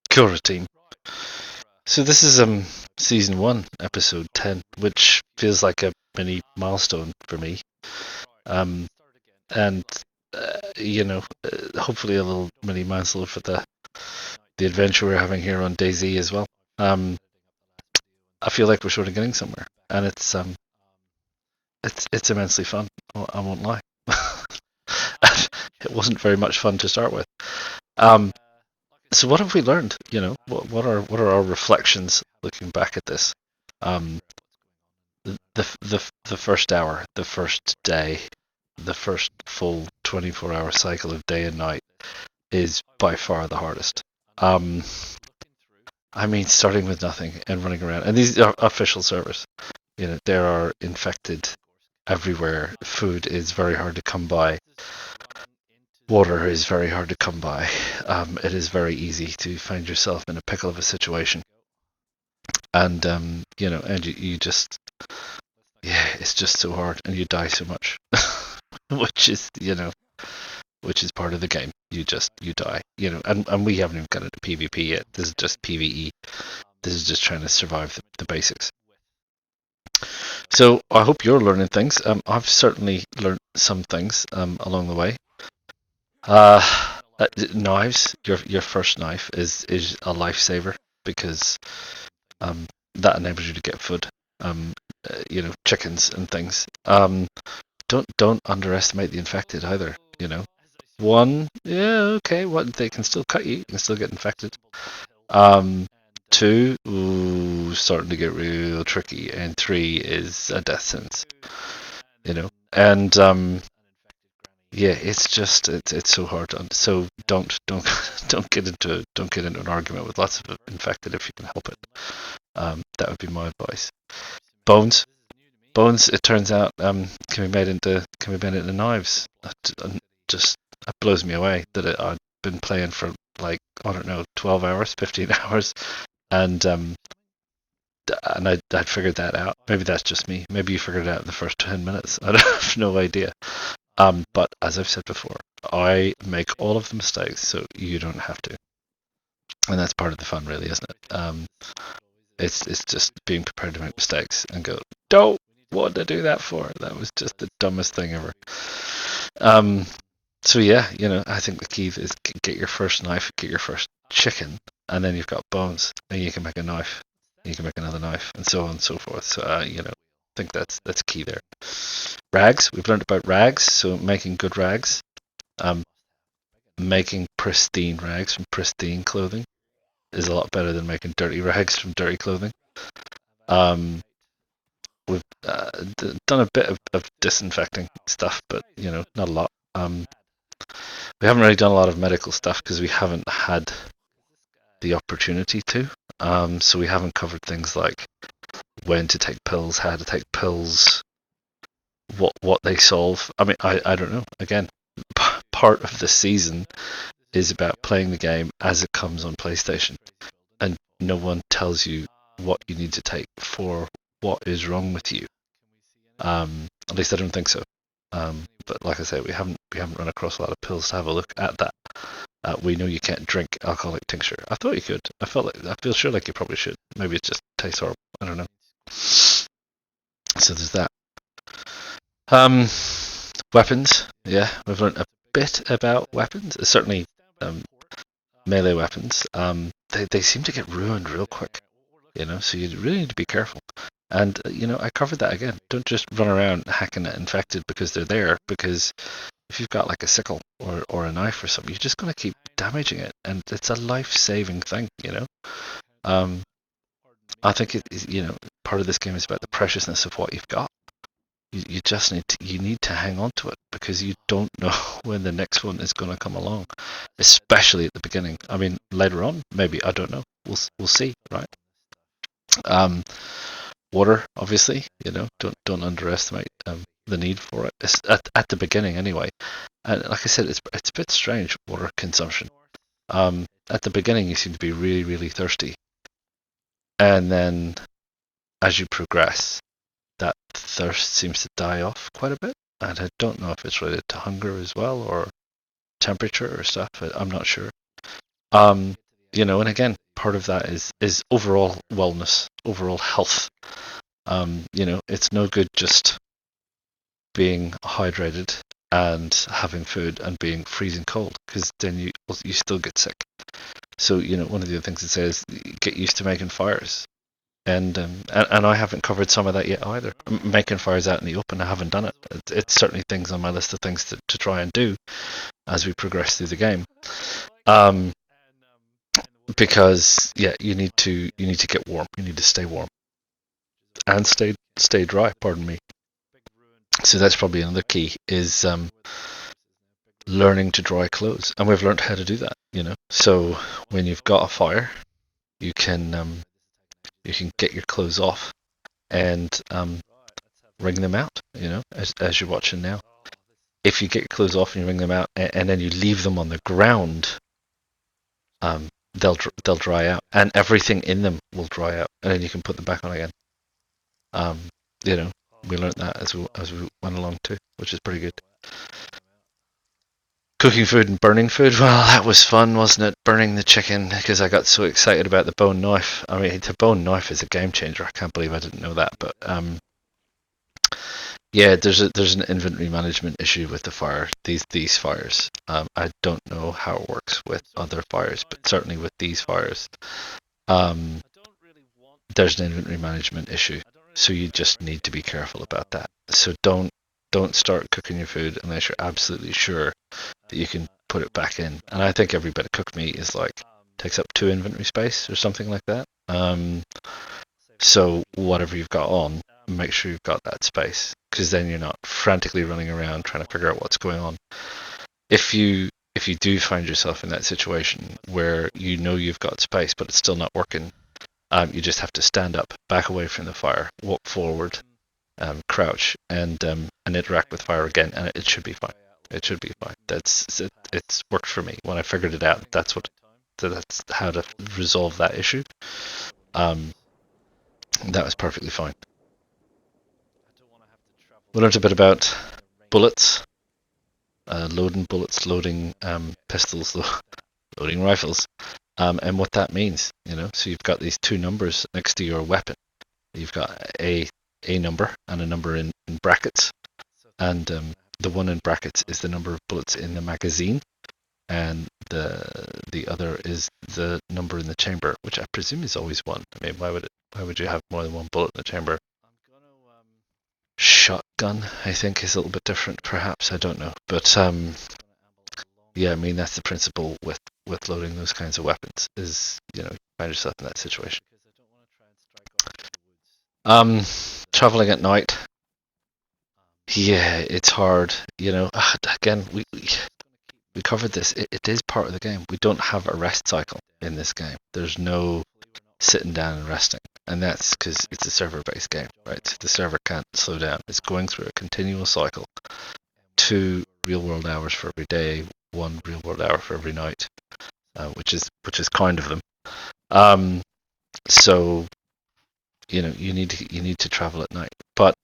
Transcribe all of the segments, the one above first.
Kia ora, team. So this is season 1, episode 10, which feels like a mini milestone for me. And hopefully a little mini milestone for the adventure we're having here on DayZ as well. I feel like we're sort of getting somewhere, and it's immensely fun. I won't lie. It wasn't very much fun to start with. So what have we learned? What are our reflections looking back at this? Um, the first hour, the first day, the first full 24-hour cycle of day and night is by far the hardest. Starting with nothing and running around, and these are official servers. There are infected everywhere. Food is very hard to come by. Water is very hard to come by. It is very easy to find yourself in a pickle of a situation, and you just, it's just so hard, and you die so much, which is part of the game. You die, and we haven't even got into PvP yet. This is just PvE. This is just trying to survive the basics. So I hope you're learning things. I've certainly learned some things along the way. Knives. Your first knife is a lifesaver, because that enables you to get food. Chickens and things. Don't underestimate the infected either. One, yeah, okay, they can still cut you. You can still get infected. Two, ooh, starting to get real tricky, and three is a death sentence. And yeah, it's just it's so hard. So don't get into an argument with lots of infected if you can help it. That would be my advice. Bones, it turns out, can be made into knives. It blows me away that I've been playing for, like, I don't know, 12 hours, 15 hours, and I'd figured that out. Maybe that's just me. Maybe you figured it out in the first 10 minutes. I have no idea. But as I've said before, I make all of the mistakes so you don't have to. And that's part of the fun, really, isn't it? It's just being prepared to make mistakes and go, don't, what did I do that for? That was just the dumbest thing ever. So yeah, I think the key is get your first knife, get your first chicken, and then you've got bones, and you can make a knife, and you can make another knife, and so on and so forth. So I think that's key there. Rags, we've learned about rags, so making good rags, making pristine rags from pristine clothing is a lot better than making dirty rags from dirty clothing. We've done a bit of disinfecting stuff, but not a lot. We haven't really done a lot of medical stuff because we haven't had the opportunity to. So we haven't covered things like when to take pills, how to take pills, what they solve. I mean, I don't know. Again, part of the season is about playing the game as it comes on PlayStation, and no one tells you what you need to take for what is wrong with you. At least I don't think so. But like I say, we haven't run across a lot of pills to have a look at that. We know you can't drink alcoholic tincture. I thought you could. I feel sure like you probably should. Maybe it just tastes horrible. I don't know. So there's that. Weapons. Yeah, we've learned a bit about weapons. Certainly, melee weapons. They seem to get ruined real quick. So you really need to be careful. And I covered that again. Don't just run around hacking at infected because they're there. Because if you've got like a sickle or a knife or something, you're just going to keep damaging it, and it's a life-saving thing. I think part of this game is about the preciousness of what you've got. You just need to hang on to it, because you don't know when the next one is going to come along, especially at the beginning. I mean, later on, maybe, I don't know. We'll see, right? Water, obviously, don't underestimate the need for it. It's at the beginning anyway. And like I said, it's a bit strange, water consumption. At the beginning, you seem to be really, really thirsty, and then as you progress, that thirst seems to die off quite a bit. and I don't know if it's related to hunger as well or temperature or stuff. I'm not sure. You know, and again, part of that is overall wellness, overall health. You know, it's no good just being hydrated and having food and being freezing cold, because then you still get sick. So, you know, one of the other things it says, get used to making fires. And I haven't covered some of that yet either. Making fires out in the open, I haven't done it. It's certainly things on my list of things to try and do as we progress through the game. Because yeah, you need to get warm. You need to stay warm and stay dry. Pardon me. So that's probably another key is learning to dry clothes, and we've learned how to do that. You know, so when you've got a fire, you can get your clothes off and wring them out. You know, as you're watching now. If you get your clothes off and you wring them out, and then you leave them on the ground, they'll dry out, and everything in them will dry out, and then you can put them back on again. You know, we learned that as we went along too, which is pretty good. Cooking food and burning food, well, that was fun, wasn't it? Burning the chicken, because I got so excited about the bone knife. I mean, the bone knife is a game changer. I can't believe I didn't know that, but yeah, there's an inventory management issue with the fire. These fires. I don't know how it works with other fires, but certainly with these fires, there's an inventory management issue. So you just need to be careful about that. So don't start cooking your food unless you're absolutely sure that you can put it back in. And I think every bit of cooked meat is like takes up 2 inventory space or something like that. So whatever you've got on, make sure you've got that space, because then you're not frantically running around trying to figure out what's going on. If you do find yourself in that situation where you know you've got space but it's still not working, you just have to stand up, back away from the fire, walk forward, crouch, and interact with fire again, and it should be fine. It should be fine. It's worked for me when I figured it out. That's how to resolve that issue. That was perfectly fine. We learned a bit about bullets, loading bullets, loading pistols, loading rifles, and what that means. You know, so you've got these 2 numbers next to your weapon. You've got a number and a number in brackets, and the one in brackets is the number of bullets in the magazine, and the other is the number in the chamber, which I presume is always 1. I mean, why would you have more than 1 bullet in the chamber? Shotgun, I think, is a little bit different, perhaps. I don't know, but yeah, I mean, that's the principle with loading those kinds of weapons. Is, you know, you find yourself in that situation. Traveling at night. Yeah, it's hard. You know, again, we covered this. It is part of the game. We don't have a rest cycle in this game. There's no sitting down and resting, and that's because it's a server-based game, right? So the server can't slow down. It's going through a continual cycle. 2 real-world hours for every day, 1 real-world hour for every night, which is kind of them. So you know, you need to travel at night, but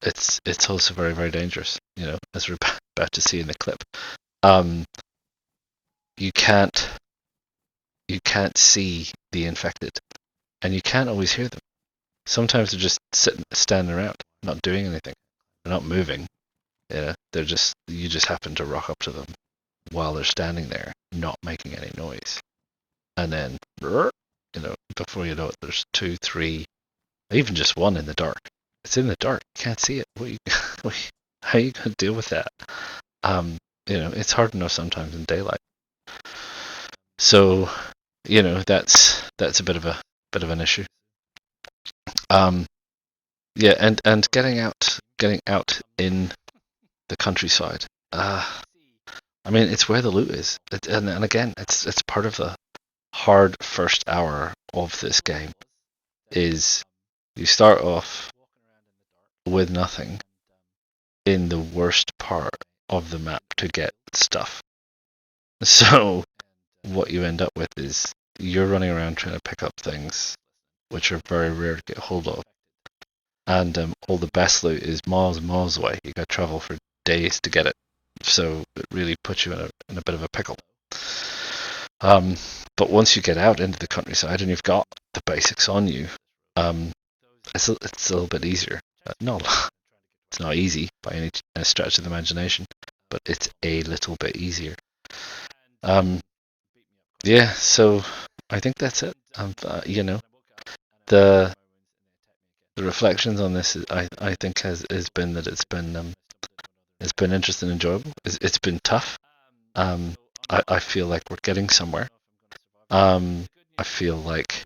it's also very, very dangerous. You know, as we're about to see in the clip. You can't see the infected, and you can't always hear them. Sometimes they're just standing around, not doing anything. They're not moving. Yeah, you just happen to rock up to them while they're standing there, not making any noise, and then, you know, before you know it, there's 2, 3, even just 1 in the dark. It's in the dark. You can't see it. How are you going to deal with that? You know, it's hard enough sometimes in daylight. So, you know, that's a bit of an issue. Yeah, and getting out in the countryside. I mean, it's where the loot is, and again, it's part of the hard first hour of this game. Is you start off with nothing in the worst part of the map to get stuff. So what you end up with is you're running around trying to pick up things which are very rare to get hold of. and all the best loot is miles and miles away. You got to travel for days to get it, so it really puts you in a bit of a pickle. But once you get out into the countryside and you've got the basics on you, it's a little bit easier. No, it's not easy by any stretch of the imagination, but it's a little bit easier. Yeah, so I think that's it. The reflections on this, I think has been that it's been interesting and enjoyable. It's been tough. I feel like we're getting somewhere. I feel like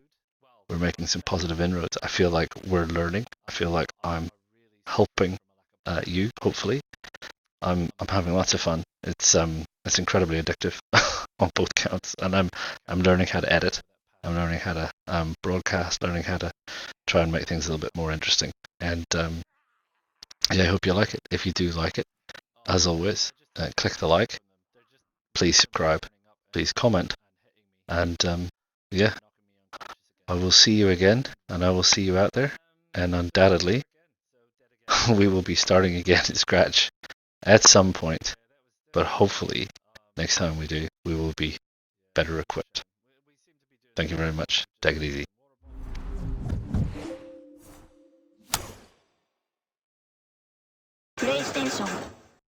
we're making some positive inroads. I feel like we're learning. I feel like I'm helping you. Hopefully, I'm having lots of fun. It's incredibly addictive on both counts, and I'm learning how to edit. I'm learning how to broadcast. Learning how to try and make things a little bit more interesting. And yeah, I hope you like it. If you do like it, as always, click the like. Please subscribe. Please comment. And yeah, I will see you again, and I will see you out there. And undoubtedly, we will be starting again at scratch at some point. But hopefully, next time we do, we will be better equipped. Thank you very much. Take it easy.